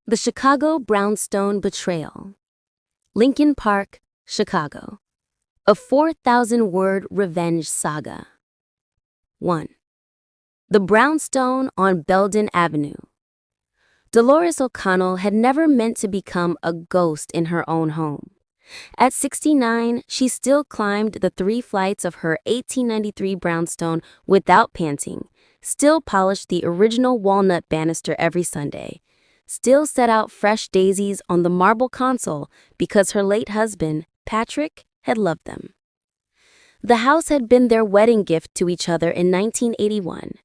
The Chicago Brownstone Betrayal. Lincoln Park, Chicago. A 4,000-word revenge saga. 1. The Brownstone on Belden Avenue. Dolores O'Connell had never meant to become a ghost in her own home. At 69, she still climbed the 3 flights of her 1893 brownstone without panting, still polished the original walnut banister every Sunday, still set out fresh daisies on the marble console because her late husband, Patrick, had loved them. The house had been their wedding gift to each other in 1981,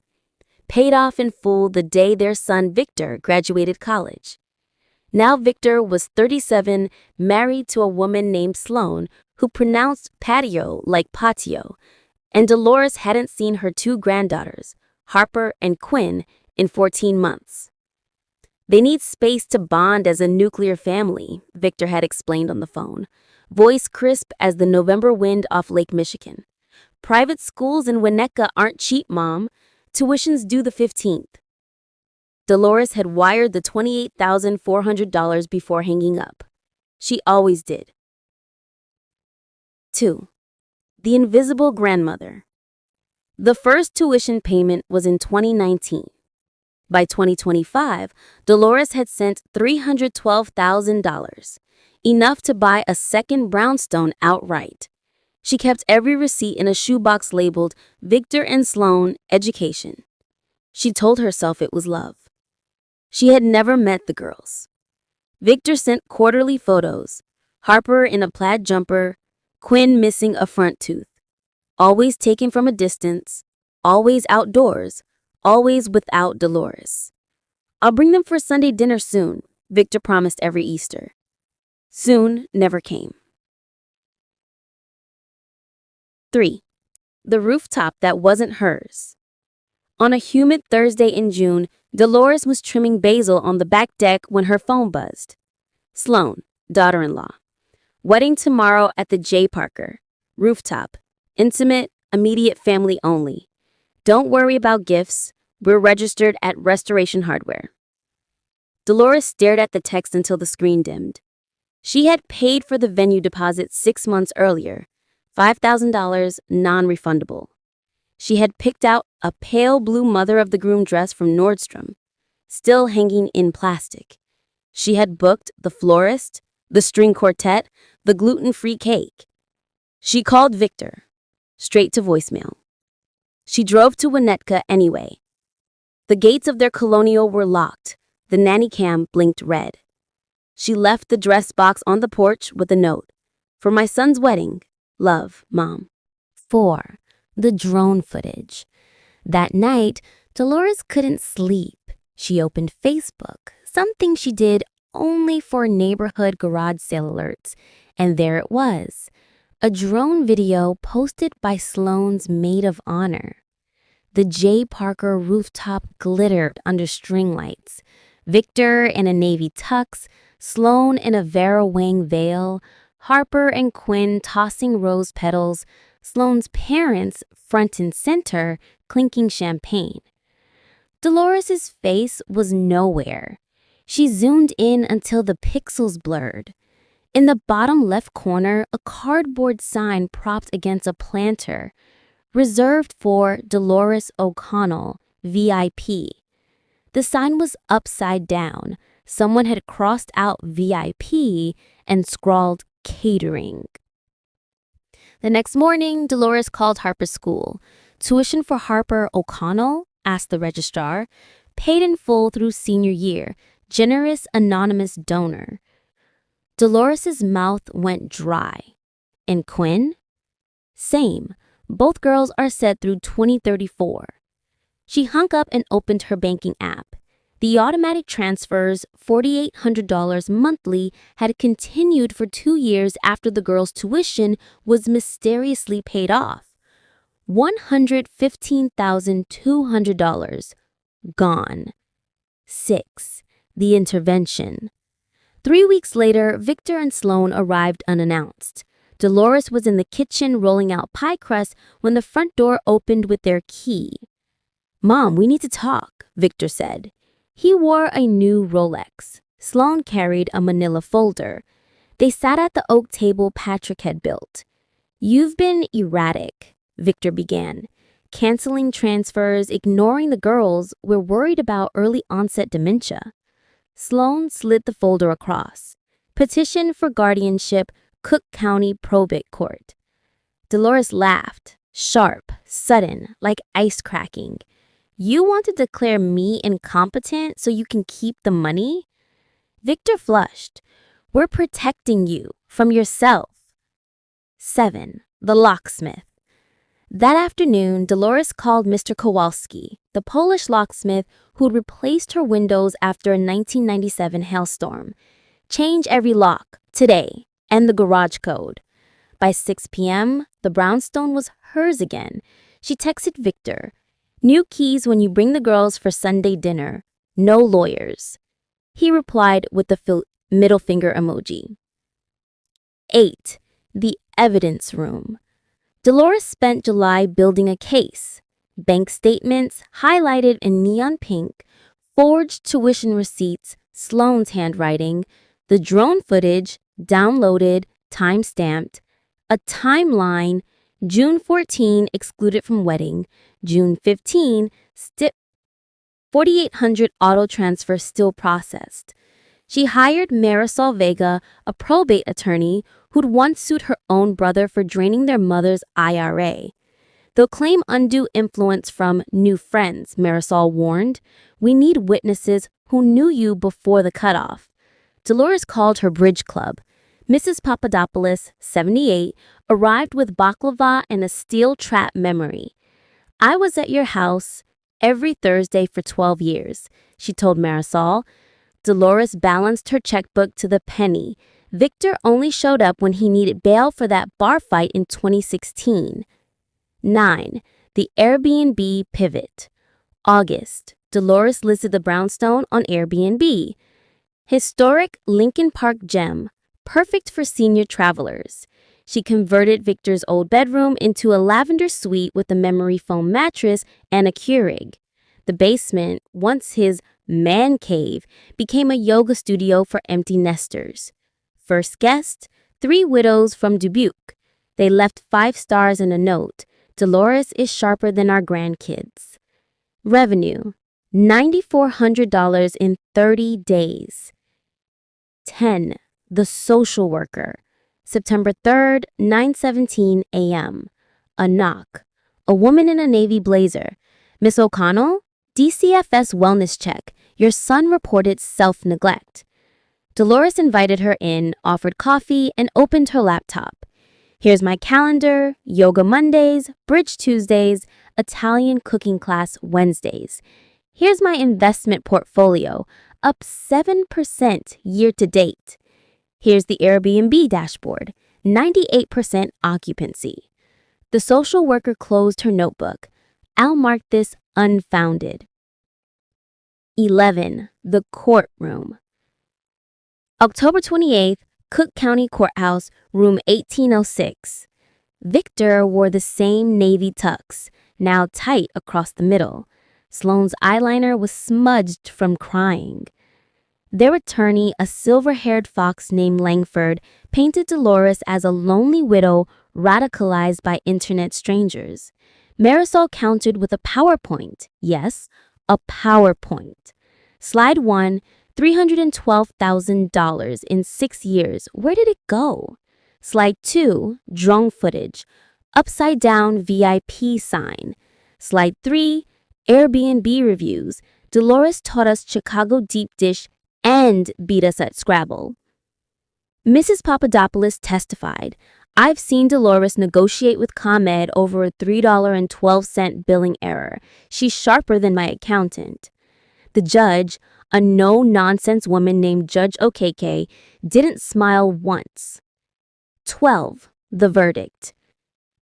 paid off in full the day their son Victor graduated college. Now Victor was 37, married to a woman named Sloane who pronounced patio like patio, and Dolores hadn't seen her 2 granddaughters, Harper and Quinn, in 14 months. They need space to bond as a nuclear family, Victor had explained on the phone, voice crisp as the November wind off Lake Michigan. Private schools in Winnetka aren't cheap, Mom. Tuition's due the 15th. Dolores had wired the $28,400 before hanging up. She always did. 2. The Invisible Grandmother. The first tuition payment was in 2019. By 2025, Dolores had sent $312,000, enough to buy a second brownstone outright. She kept every receipt in a shoebox labeled Victor and Sloane Education. She told herself it was love. She had never met the girls. Victor sent quarterly photos, Harper in a plaid jumper, Quinn missing a front tooth. Always taken from a distance, always outdoors, always without Dolores. I'll bring them for Sunday dinner soon, Victor promised every Easter. Soon never came. 3. The rooftop that wasn't hers. On a humid Thursday in June, Dolores was trimming basil on the back deck when her phone buzzed. Sloane, daughter-in-law. Wedding tomorrow at the J. Parker. Rooftop. Intimate, immediate family only. Don't worry about gifts. We're registered at Restoration Hardware. Dolores stared at the text until the screen dimmed. She had paid for the venue deposit 6 months earlier, $5,000 non-refundable. She had picked out a pale blue mother-of-the-groom dress from Nordstrom, still hanging in plastic. She had booked the florist, the string quartet, the gluten-free cake. She called Victor, straight to voicemail. She drove to Winnetka anyway. The gates of their colonial were locked. The nanny cam blinked red. She left the dress box on the porch with a note. For my son's wedding, love, Mom. 4. The drone footage. That night, Dolores couldn't sleep. She opened Facebook, something she did only for neighborhood garage sale alerts, and there it was. A drone video posted by Sloane's maid of honor. The J. Parker rooftop glittered under string lights. Victor in a navy tux, Sloane in a Vera Wang veil, Harper and Quinn tossing rose petals, Sloane's parents front and center clinking champagne. Dolores' face was nowhere. She zoomed in until the pixels blurred. In the bottom left corner, a cardboard sign propped against a planter, reserved for Dolores O'Connell, VIP. The sign was upside down. Someone had crossed out VIP and scrawled catering. The next morning, Dolores called Harper's school. Tuition for Harper O'Connell, asked the registrar, paid in full through senior year, generous anonymous donor. Dolores' mouth went dry. And Quinn? Same. Both girls are set through 2034. She hung up and opened her banking app. The automatic transfers, $4,800 monthly, had continued for 2 years after the girls' tuition was mysteriously paid off. $115,200. Gone. 6. The intervention. 3 weeks later, Victor and Sloane arrived unannounced. Dolores was in the kitchen rolling out pie crust when the front door opened with their key. Mom, we need to talk, Victor said. He wore a new Rolex. Sloane carried a manila folder. They sat at the oak table Patrick had built. "You've been erratic," Victor began. "Canceling transfers, ignoring the girls. We're worried about early onset dementia." Sloane slid the folder across. "Petition for guardianship, Cook County Probate Court." Dolores laughed, sharp, sudden, like ice cracking. "You want to declare me incompetent so you can keep the money?" Victor flushed. "We're protecting you from yourself." 7. The locksmith. That afternoon, Dolores called Mr. Kowalski, the Polish locksmith who'd replaced her windows after a 1997 hailstorm. "Change every lock, today, and the garage code." By 6 p.m., the brownstone was hers again. She texted Victor, "New keys when you bring the girls for Sunday dinner. No lawyers." He replied with the middle finger emoji. 8. The evidence room. Dolores spent July building a case. Bank statements, highlighted in neon pink, forged tuition receipts, Sloane's handwriting, the drone footage, downloaded, time-stamped, a timeline, June 14 excluded from wedding, June 15 $4,800 auto transfer still processed. She hired Marisol Vega, a probate attorney who'd once sued her own brother for draining their mother's IRA. "They'll claim undue influence from new friends," Marisol warned. "We need witnesses who knew you before the cutoff." Dolores called her bridge club. Mrs. Papadopoulos, 78, arrived with baklava and a steel trap memory. "I was at your house every Thursday for 12 years, she told Marisol. Dolores balanced her checkbook to the penny. Victor only showed up when he needed bail for that bar fight in 2016. 9. The Airbnb pivot. August. Dolores listed the brownstone on Airbnb. Historic Lincoln Park gem, perfect for senior travelers. She converted Victor's old bedroom into a lavender suite with a memory foam mattress and a Keurig. The basement, once his man cave, became a yoga studio for empty nesters. First guest, 3 widows from Dubuque. They left 5 stars and a note. "Dolores is sharper than our grandkids." Revenue, $9,400 in 30 days. 10. The social worker. September 3rd, 9:17 a.m. A knock. A woman in a navy blazer. "Miss O'Connell? DCFS wellness check. Your son reported self-neglect." Dolores invited her in, offered coffee, and opened her laptop. "Here's my calendar, yoga Mondays, bridge Tuesdays, Italian cooking class Wednesdays. Here's my investment portfolio, up 7% year to date. Here's the Airbnb dashboard, 98% occupancy." The social worker closed her notebook. "I'll mark this unfounded." 11. The courtroom. October 28th, Cook County Courthouse, room 1806. Victor wore the same navy tux, now tight across the middle. Sloane's eyeliner was smudged from crying. Their attorney, a silver-haired fox named Langford, painted Dolores as a lonely widow radicalized by internet strangers. Marisol countered with a PowerPoint. Yes, a PowerPoint. Slide 1, $312,000 in 6 years. Where did it go? Slide 2, drone footage. Upside down VIP sign. Slide 3, Airbnb reviews. Dolores taught us Chicago deep dish and beat us at Scrabble. Mrs. Papadopoulos testified, "I've seen Dolores negotiate with ComEd over a $3.12 billing error. She's sharper than my accountant." The judge, a no-nonsense woman named Judge Okeke, didn't smile once. 12. The verdict.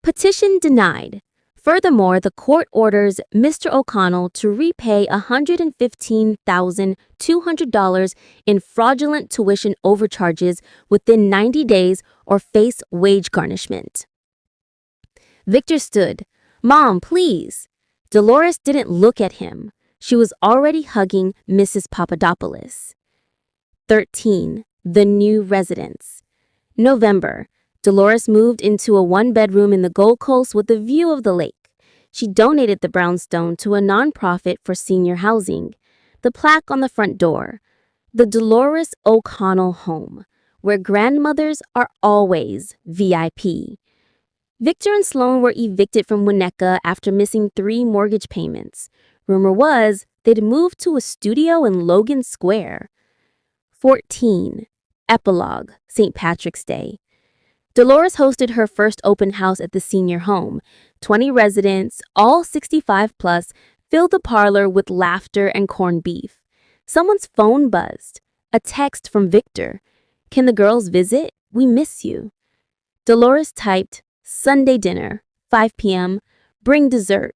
Petition denied. Furthermore, the court orders Mr. O'Connell to repay $115,200 in fraudulent tuition overcharges within 90 days or face wage garnishment. Victor stood. "Mom, please." Dolores didn't look at him. She was already hugging Mrs. Papadopoulos. 13. The new residence. November. Dolores moved into a one-bedroom in the Gold Coast with a view of the lake. She donated the brownstone to a nonprofit for senior housing. The plaque on the front door. The Dolores O'Connell home, where grandmothers are always VIP. Victor and Sloane were evicted from Winnetka after missing 3 mortgage payments. Rumor was they'd moved to a studio in Logan Square. 14. Epilogue, St. Patrick's Day. Dolores hosted her first open house at the senior home. 20 residents, all 65 plus, filled the parlor with laughter and corned beef. Someone's phone buzzed. A text from Victor. "Can the girls visit? We miss you." Dolores typed, "Sunday dinner, 5 p.m., bring dessert,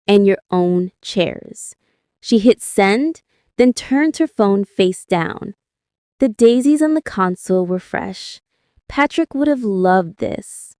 and your own chairs." She hit send, then turned her phone face down. The daisies on the console were fresh. Patrick would have loved this.